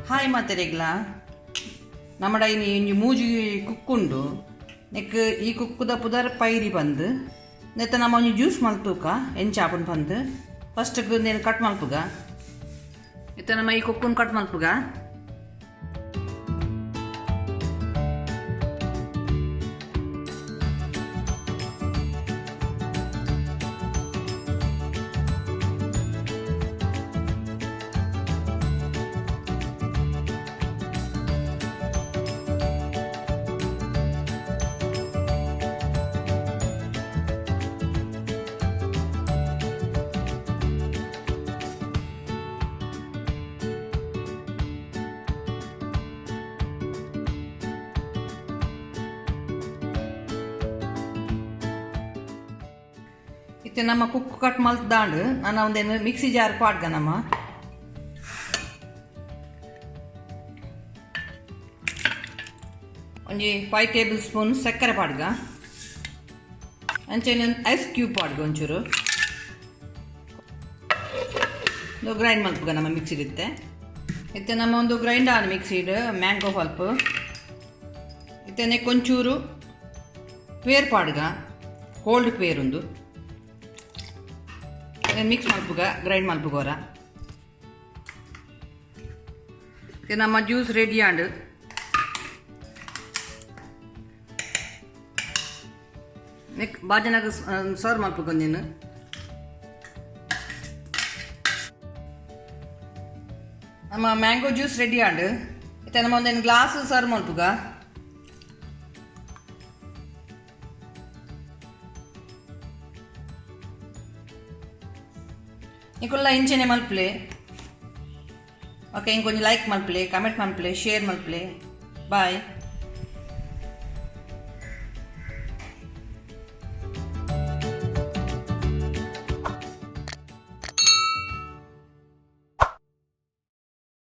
hi ಮಾತೆರೆಗ್ಲ ನಮ್ಮಡ ಇನ್ನು ಮೂಜಿ ಕುಕ್ಕುಂಡು neck ಈ ಕುಕ್ಕುದ ಪುದರ್ ಪೈರಿ ಬಂದು ನೆತ್ತ ನಮ್ಮ ಒಂಜಿ ಜ್ಯೂಸ್ ಮಲ್ತೂಕ ಎಂಚಾಪನ್ ಬಂದು ಫಸ್ಟ್ಗೆ నేను ಕಟ್ ಮಲ್ಪುಗ ಇತ್ತ ನಮ್ಮ ಈ ಕುಕ್ಕುನ್ ಕಟ್ ಮಲ್ಪುಗ ಇತ್ತೆ ನಮ್ಮ ಕುಕ್ಕು ಕಟ್ ಮಲ್ದಾಂಡು ನಾನು ಒಂದೇನು ಮಿಕ್ಸಿ ಜಾರ್ ಪಾಡ್ಗ ನಮ್ಮ ಒಂಜಿ 5 ಟೇಬಲ್ ಸ್ಪೂನ್ ಸಕ್ಕರೆ ಪಾಡ್ಗ ಅಂಚೆನೆ ಐಸ್ ಕ್ಯೂಬ್ ಪಾಡ್ಗ ಒಂಚೂರು ಗ್ರೈಂಡ್ ಮಲ್ಪುಗ ನಮ್ಮ ಮಿಕ್ಸಿಲಿತ್ತೆ ಇತ್ತೆ ನಮ್ಮ ಒಂದು grind on mixed mango pulp ಇತ್ತೆ ಕೊಂಚೂರು ಪೇರ್ ಪಾಡ್ಗ ಕೋಲ್ಡ್ ಪೇರ್ ಒಂದು ಮಿಕ್ಸ್ ಮಲ್ಪುಗ ಗ್ರೈಂಡ್ ಮಲ್ಪುಗೋರ ನಮ್ಮ ಜ್ಯೂಸ್ ರೆಡಿ ಆಂಡ್ ನೆಕ್ ಬಾಜನಾಗ ಸರ್ವ್ ಮಲ್ಪುಗ ನೀನು ನಮ್ಮ ಮ್ಯಾಂಗೋ ಜ್ಯೂಸ್ ರೆಡಿ ಆಂಡ್ ಇತ್ತೆ ನಮ್ಮ ಒಂದೇನು ಗ್ಲಾಸ್ ಸರ್ವ್ ಮಲ್ಪುಗ ఇంకొల్ల ఇంచెనే మల్పలే ఓకే ఇంకొంచెం లైక్ మల్పలే కమెంట్ మల్పలే షేర్ మల్పలే బాయ్